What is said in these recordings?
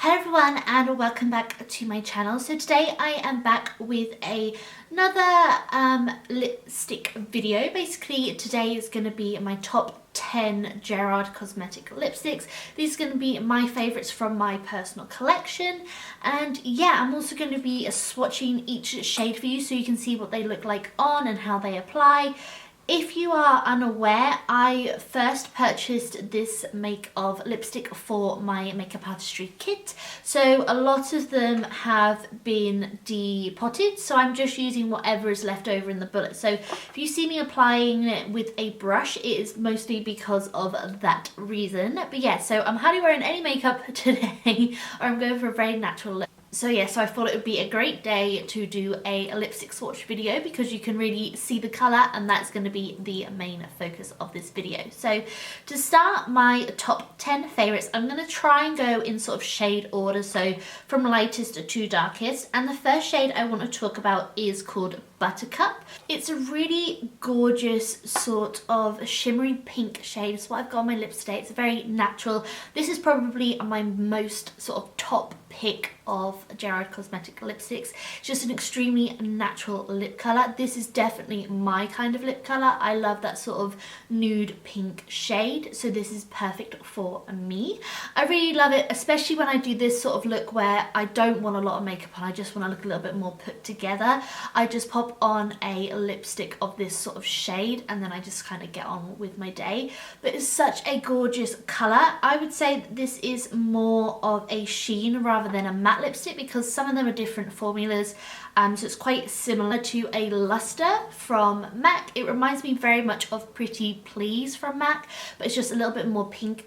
Hello everyone and welcome back to my channel. So today I am back with another lipstick video. Basically today is going to be my top 10 Gerard Cosmetic lipsticks. These are going to be my favourites from my personal collection, and yeah, I'm also going to be swatching each shade for you so you can see what they look like on and how they apply. If you are unaware, I first purchased this make of lipstick for my makeup artistry kit, so a lot of them have been depotted, so I'm just using whatever is left over in the bullet. So if you see me applying it with a brush, it is mostly because of that reason. But yeah, so I'm hardly wearing any makeup today, or I'm going for a very natural look. So yeah, so I thought it would be a great day to do a lipstick swatch video because you can really see the colour, and that's going to be the main focus of this video. So to start my top 10 favourites, I'm going to try and go in sort of shade order, so from lightest to darkest. And the first shade I want to talk about is called Buttercup. It's a really gorgeous sort of shimmery pink shade. It's what I've got on my lips today. It's very natural. This is probably my most sort of top pick of Gerard Cosmetic lipsticks. It's just an extremely natural lip colour. This is definitely my kind of lip colour. I love that sort of nude pink shade, so this is perfect for me. I really love it, especially when I do this sort of look where I don't want a lot of makeup on, I just want to look a little bit more put together. I just pop on a lipstick of this sort of shade and then I just kind of get on with my day. But it's such a gorgeous colour. I would say that this is more of a sheen rather than a matte lipstick because some of them are different formulas, so it's quite similar to a Luster from MAC. It reminds me very much of Pretty Please from MAC, but it's just a little bit more pink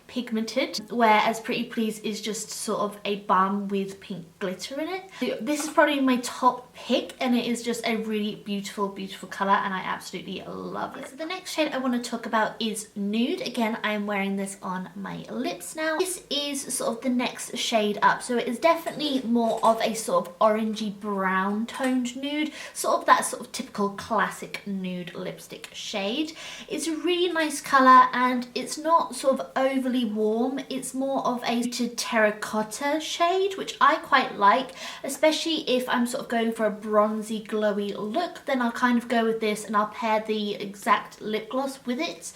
pigmented, whereas Pretty Please is just sort of a balm with pink glitter in it. So this is probably my top pick, and it is just a really beautiful colour, and I absolutely love it. So the next shade I want to talk about is Nude. Again, I am wearing this on my lips now. This is sort of the next shade up, so it is definitely more of a sort of orangey brown toned nude, sort of that sort of typical classic nude lipstick shade. It's a really nice colour, and it's not sort of overly warm. It's more of a muted terracotta shade, which I quite like, especially if I'm sort of going for a bronzy glowy look. Then I'll kind of go with this and I'll pair the exact lip gloss with it,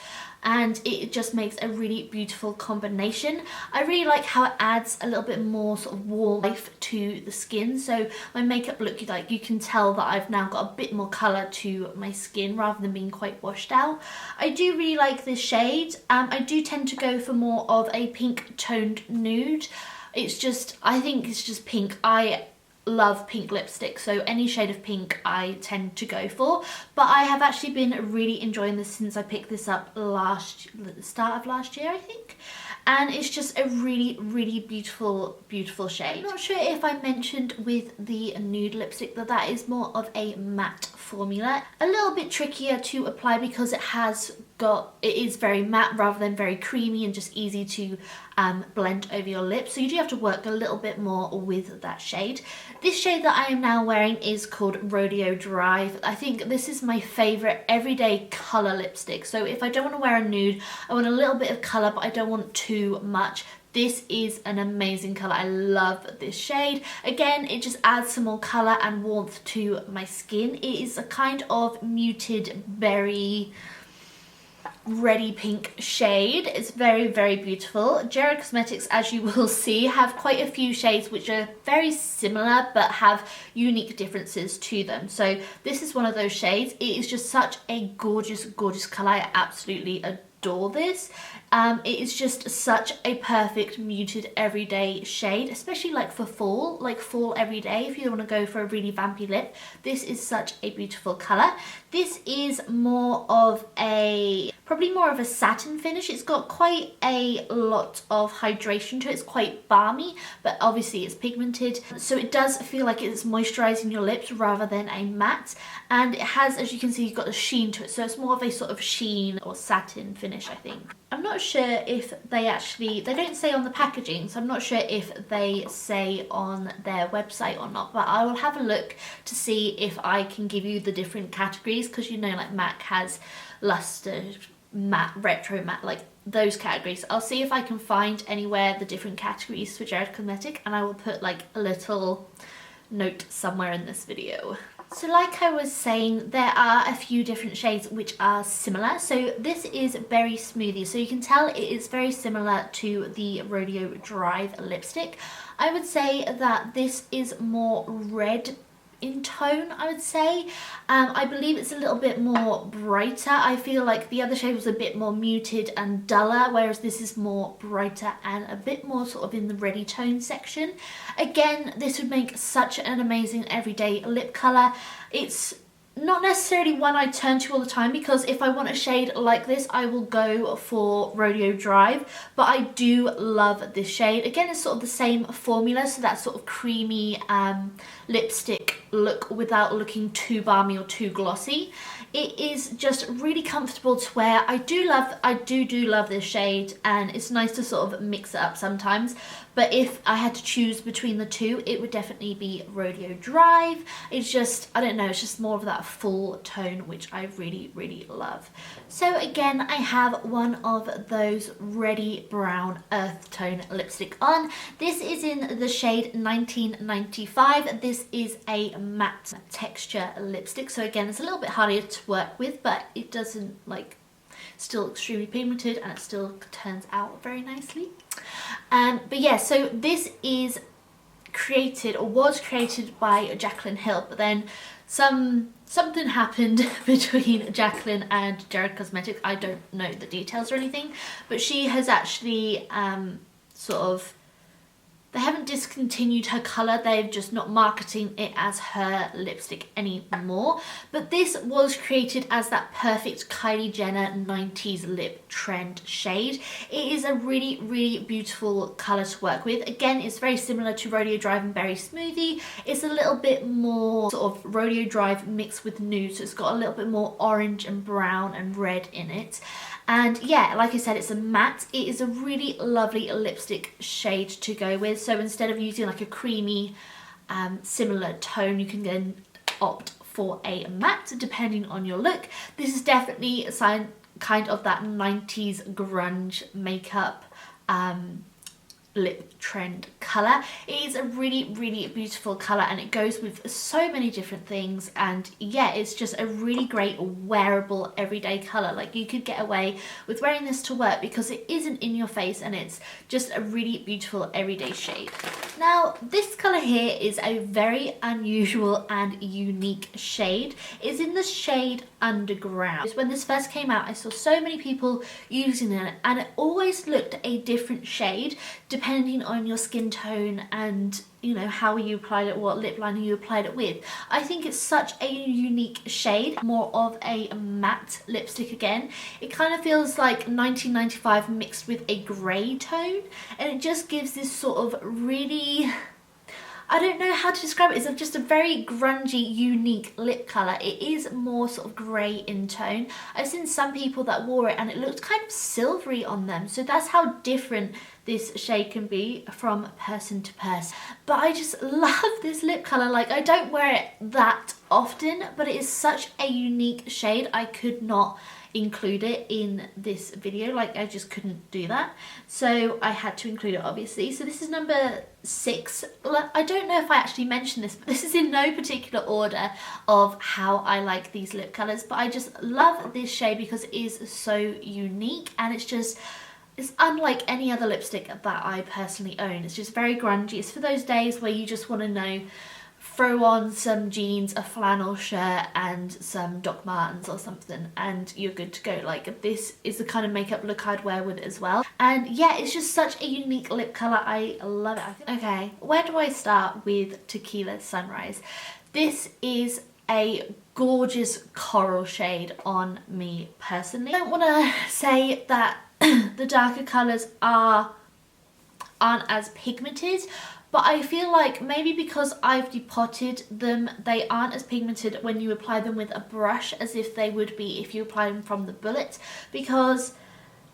and it just makes a really beautiful combination. I really like how it adds a little bit more sort of warm life to the skin, so my makeup look, like you can tell that I've now got a bit more colour to my skin rather than being quite washed out. I do really like this shade. I do tend to go for more of a pink toned nude. It's just, I think it's just pink. I love pink lipstick, so any shade of pink I tend to go for, but I have actually been really enjoying this since I picked this up the start of last year, I think, and it's just a really beautiful shade. I'm not sure if I mentioned with the Nude lipstick that is more of a matte formula, a little bit trickier to apply because it is very matte rather than very creamy and just easy to blend over your lips, so you do have to work a little bit more with that shade. This shade that I am now wearing is called Rodeo Drive. I think this is my favourite everyday colour lipstick, so if I don't want to wear a nude, I want a little bit of colour but I don't want too much. This is an amazing colour. I love this shade. Again, it just adds some more colour and warmth to my skin. It is a kind of muted berry reddy pink shade. It's very beautiful. Gerard Cosmetics, as you will see, have quite a few shades which are very similar but have unique differences to them. So this is one of those shades. It is just such a gorgeous colour. I absolutely adore this. It is just such a perfect muted everyday shade, especially like for fall, like fall everyday. If you want to go for a really vampy lip, this is such a beautiful colour. This is more of a, probably more of a satin finish. It's got quite a lot of hydration to it. It's quite balmy, but obviously it's pigmented, so it does feel like it's moisturising your lips rather than a matte. And it has, as you can see, you've got a sheen to it, so it's more of a sort of sheen or satin finish, I think. I'm not sure if they don't say on the packaging, so I'm not sure if they say on their website or not, but I will have a look to see if I can give you the different categories, because you know, like MAC has Luster, matte, retro matte, like those categories. I'll see if I can find anywhere the different categories for Gerard Cosmetic, and I will put like a little note somewhere in this video. So like I was saying, there are a few different shades which are similar. So this is Berry Smoothie, so you can tell it is very similar to the Rodeo Drive lipstick. I would say that this is more red in tone, I would say. I believe it's a little bit more brighter. I feel like the other shade was a bit more muted and duller, whereas this is more brighter and a bit more sort of in the ready tone section. Again, this would make such an amazing everyday lip colour. It's not necessarily one I turn to all the time, because if I want a shade like this I will go for Rodeo Drive, but I do love this shade. Again, it's sort of the same formula, so that sort of creamy lipstick look without looking too balmy or too glossy. It is just really comfortable to wear. I do love this shade, and it's nice to sort of mix it up sometimes. But if I had to choose between the two, it would definitely be Rodeo Drive. It's just, I don't know, it's just more of that full tone, which I really, really love. So again, I have one of those Ready Brown Earth Tone lipstick on. This is in the shade 1995. This is a matte texture lipstick. So again, it's a little bit harder to work with, but it doesn't like, still extremely pigmented, and it still turns out very nicely. But yeah, so this is created, or was created, by Jaclyn Hill, but then something happened between Jaclyn and Gerard Cosmetics. I don't know the details or anything, but she has actually sort of, they haven't discontinued her colour, they're just not marketing it as her lipstick anymore. But this was created as that perfect Kylie Jenner 90s lip trend shade. It is a really, really beautiful colour to work with. Again, it's very similar to Rodeo Drive and Berry Smoothie. It's a little bit more sort of Rodeo Drive mixed with nude, so it's got a little bit more orange and brown and red in it. And yeah, like I said, it's a matte. It is a really lovely lipstick shade to go with. So instead of using like a creamy similar tone, you can then opt for a matte depending on your look. This is definitely a sign, kind of that 90s grunge makeup lip trend colour. It is a really, really beautiful colour, and it goes with so many different things. And yeah, it's just a really great wearable everyday colour. Like, you could get away with wearing this to work because it isn't in your face, and it's just a really beautiful everyday shade. Now, this colour here is a very unusual and unique shade. It's in the shade Underground. When this first came out, I saw so many people using it, and it always looked a different shade depending on your skin tone and, you know, how you applied it, what lip liner you applied it with. I think it's such a unique shade, more of a matte lipstick again. It kind of feels like 1995 mixed with a grey tone, and it just gives this sort of really, I don't know how to describe it. It's just a very grungy, unique lip colour. It is more sort of grey in tone. I've seen some people that wore it and it looked kind of silvery on them. So that's how different this shade can be from person to person. But I just love this lip colour. Like, I don't wear it that often, but it is such a unique shade. I could not include it in this video. Like, I just couldn't do that. So I had to include it, obviously. So this is number 6. I don't know if I actually mentioned this, but this is in no particular order of how I like these lip colours. But I just love this shade because it is so unique, and it's just, it's unlike any other lipstick that I personally own. It's just very grungy. It's for those days where you just want to know, throw on some jeans, a flannel shirt and some Doc Martens or something, and you're good to go. Like, this is the kind of makeup look I'd wear with it as well. And yeah, it's just such a unique lip colour. I love it. Okay, where do I start with Tequila Sunrise? This is a gorgeous coral shade on me personally. I don't want to say that the darker colours aren't as pigmented, but I feel like maybe because I've depotted them, they aren't as pigmented when you apply them with a brush as if they would be if you apply them from the bullet. Because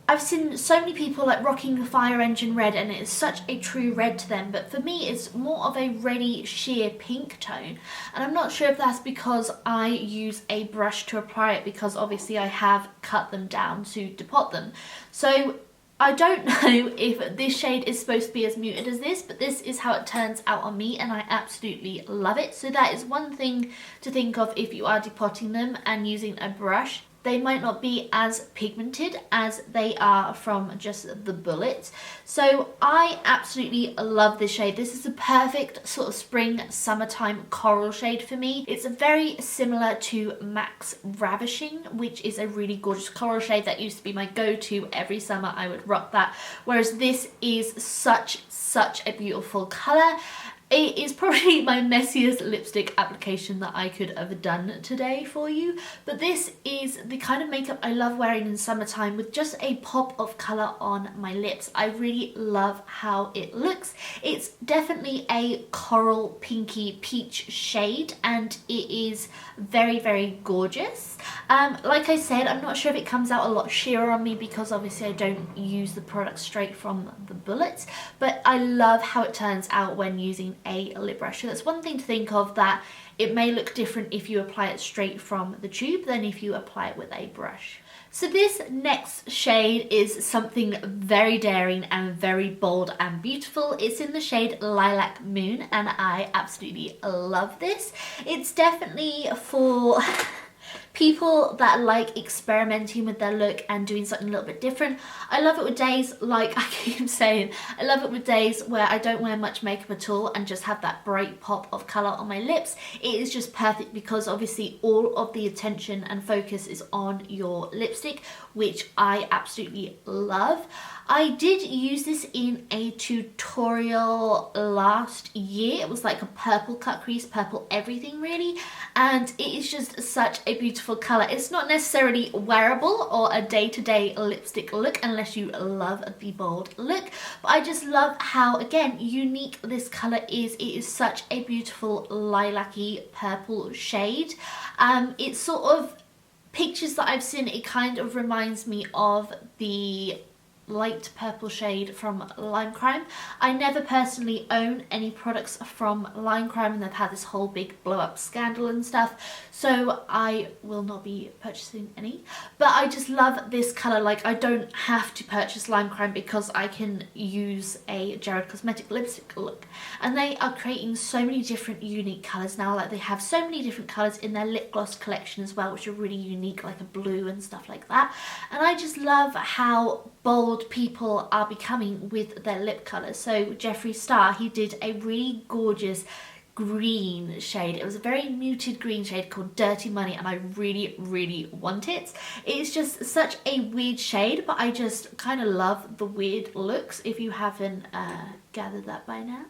I've seen so many people like rocking the Fire Engine red, and it is such a true red to them, but for me it's more of a reddy sheer pink tone, and I'm not sure if that's because I use a brush to apply it, because obviously I have cut them down to depot them. So I don't know if this shade is supposed to be as muted as this, but this is how it turns out on me, and I absolutely love it. So that is one thing to think of if you are depotting them and using a brush. They might not be as pigmented as they are from just the bullet. So I absolutely love this shade. This is a perfect sort of spring summertime coral shade for me. It's very similar to MAC's Ravishing, which is a really gorgeous coral shade that used to be my go-to every summer. I would rock that. Whereas this is such a beautiful color. It is probably my messiest lipstick application that I could have done today for you, but this is the kind of makeup I love wearing in summertime with just a pop of colour on my lips. I really love how it looks. It's definitely a coral pinky peach shade, and it is very gorgeous. Like I said, I'm not sure if it comes out a lot sheerer on me because obviously I don't use the product straight from the bullets, but I love how it turns out when using a lip brush. So that's one thing to think of, that it may look different if you apply it straight from the tube than if you apply it with a brush. So this next shade is something very daring and very bold and beautiful. It's in the shade Lilac Moon, and I absolutely love this. It's definitely for people that like experimenting with their look and doing something a little bit different. I love it with days, like I keep saying, I love it with days where I don't wear much makeup at all and just have that bright pop of colour on my lips. It is just perfect because obviously all of the attention and focus is on your lipstick, which I absolutely love. I did use this in a tutorial last year. It was like a purple cut crease, purple everything really, and it is just such a beautiful colour. It's not necessarily wearable or a day-to-day lipstick look unless you love the bold look, but I just love how, again, unique this colour is. It is such a beautiful lilac-y purple shade. It's sort of, pictures that I've seen, it kind of reminds me of the light purple shade from Lime Crime. I never personally own any products from Lime Crime, and they've had this whole big blow up scandal and stuff, so I will not be purchasing any. But I just love this colour. Like, I don't have to purchase Lime Crime because I can use a Gerard Cosmetic lipstick look, and they are creating so many different unique colours now. Like, they have so many different colours in their lip gloss collection as well, which are really unique, like a blue and stuff like that. And I just love how bold people are becoming with their lip colours. So Jeffree Star, he did a really gorgeous green shade. It was a very muted green shade called Dirty Money, and I really want it. It's just such a weird shade, but I just kind of love the weird looks, if you haven't gathered that by now.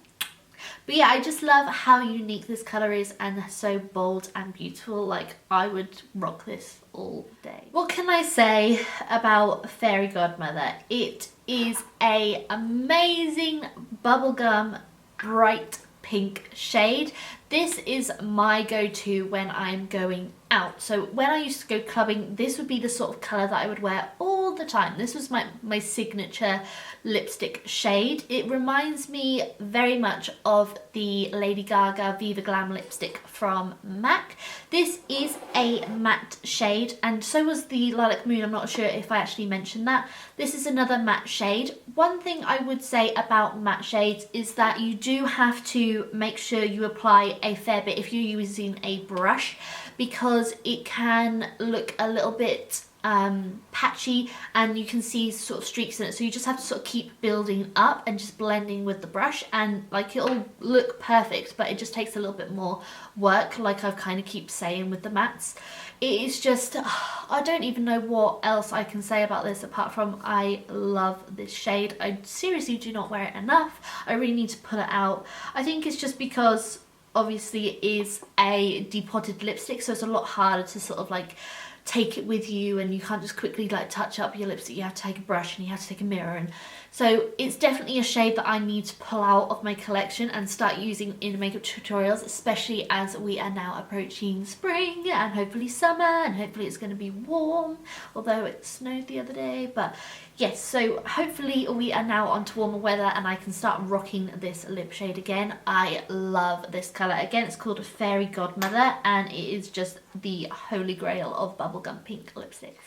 But yeah, I just love how unique this colour is and so bold and beautiful. Like, I would rock this all day. What can I say about Fairy Godmother? It is a amazing bubblegum bright pink shade. This is my go-to when I'm going out. So when I used to go clubbing, this would be the sort of colour that I would wear all the time. This was my signature lipstick shade. It reminds me very much of the Lady Gaga Viva Glam lipstick from MAC. This is a matte shade, and so was the Lilac Moon. I'm not sure if I actually mentioned that. This is another matte shade. One thing I would say about matte shades is that you do have to make sure you apply a fair bit if you're using a brush, because it can look a little bit patchy and you can see sort of streaks in it, so you just have to sort of keep building up and just blending with the brush, and like, it'll look perfect, but it just takes a little bit more work, like I've kind of keep saying with the mattes. It is just, I don't even know what else I can say about this apart from I love this shade. I seriously do not wear it enough. I really need to pull it out. I think it's just because obviously it is a depotted lipstick, so it's a lot harder to sort of like take it with you, and you can't just quickly like touch up your lipstick. You have to take a brush and you have to take a mirror, and so it's definitely a shade that I need to pull out of my collection and start using in makeup tutorials, especially as we are now approaching spring and hopefully summer, and hopefully it's going to be warm, although it snowed the other day. But yes, so hopefully we are now onto warmer weather and I can start rocking this lip shade again. I love this colour. Again, it's called Fairy Godmother, and it is just the holy grail of bubblegum pink lipstick.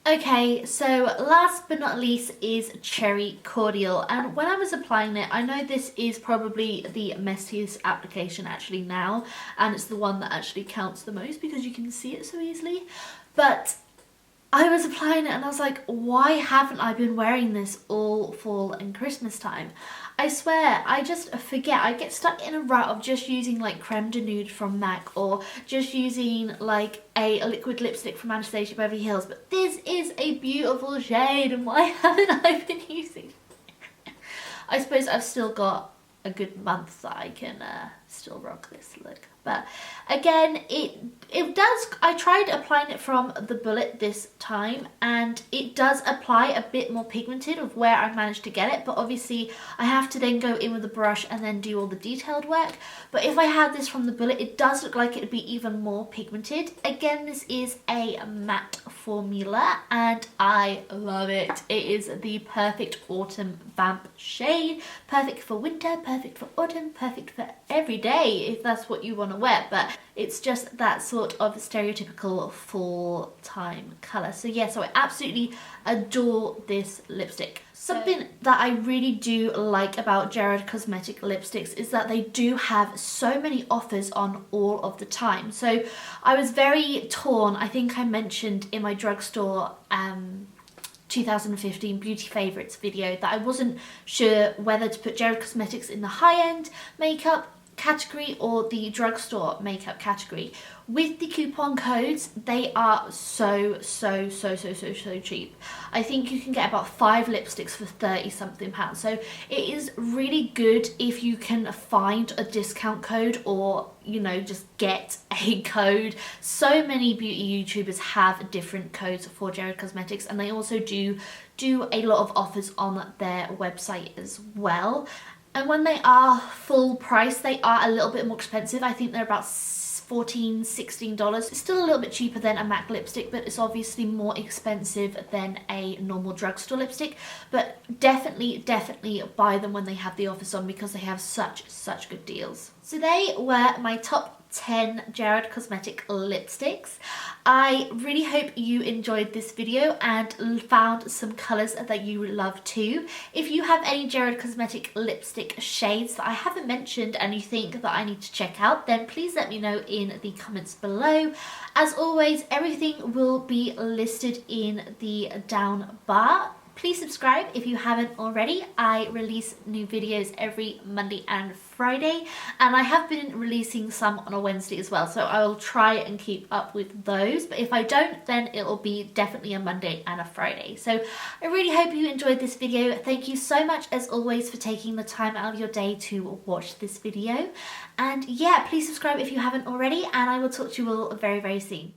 Okay, so last but not least is Cherry Cordial, and when I was applying it, I know this is probably the messiest application actually now, and it's the one that actually counts the most because you can see it so easily, but I was applying it and I was like, why haven't I been wearing this all fall and Christmas time? I swear, I just forget. I get stuck in a rut of just using like Creme de Nude from MAC, or just using like a liquid lipstick from Anastasia Beverly Hills. But this is a beautiful shade, and why haven't I been using it? I suppose I've still got a good month that I can still rock this look. But again, it does, I tried applying it from the bullet this time, and it does apply a bit more pigmented of where I managed to get it, but obviously I have to then go in with a brush and then do all the detailed work. But if I had this from the bullet, it does look like it would be even more pigmented. Again, this is a matte formula and I love it. It is the perfect autumn vamp shade, perfect for winter, perfect for autumn, perfect for every day if that's what you want to wear, but it's just that sort of stereotypical fall time colour. So yeah, so I absolutely adore this lipstick. Something that I really do like about Gerard Cosmetic lipsticks is that they do have so many offers on all of the time. So I was very torn. I think I mentioned in my drugstore 2015 beauty favourites video that I wasn't sure whether to put Gerard Cosmetics in the high-end makeup category or the drugstore makeup category. With the coupon codes, they are so cheap. I think you can get about 5 lipsticks for 30 something pounds. So it is really good if you can find a discount code, or you know, just get a code. So many beauty YouTubers have different codes for Gerard Cosmetics, and they also do a lot of offers on their website as well. And when they are full price, they are a little bit more expensive. I think they're about $14, $16. It's still a little bit cheaper than a MAC lipstick, but it's obviously more expensive than a normal drugstore lipstick. But definitely buy them when they have the offers on, because they have such good deals. So they were my top 10 Gerard Cosmetic lipsticks. I really hope you enjoyed this video and found some colours that you love too. If you have any Gerard Cosmetic lipstick shades that I haven't mentioned and you think that I need to check out, then please let me know in the comments below. As always, everything will be listed in the down bar. Please subscribe if you haven't already. I release new videos every Monday and Friday, and I have been releasing some on a Wednesday as well, so I will try and keep up with those. But if I don't, then it will be definitely a Monday and a Friday. So I really hope you enjoyed this video. Thank you so much as always for taking the time out of your day to watch this video. And yeah, please subscribe if you haven't already, and I will talk to you all very soon.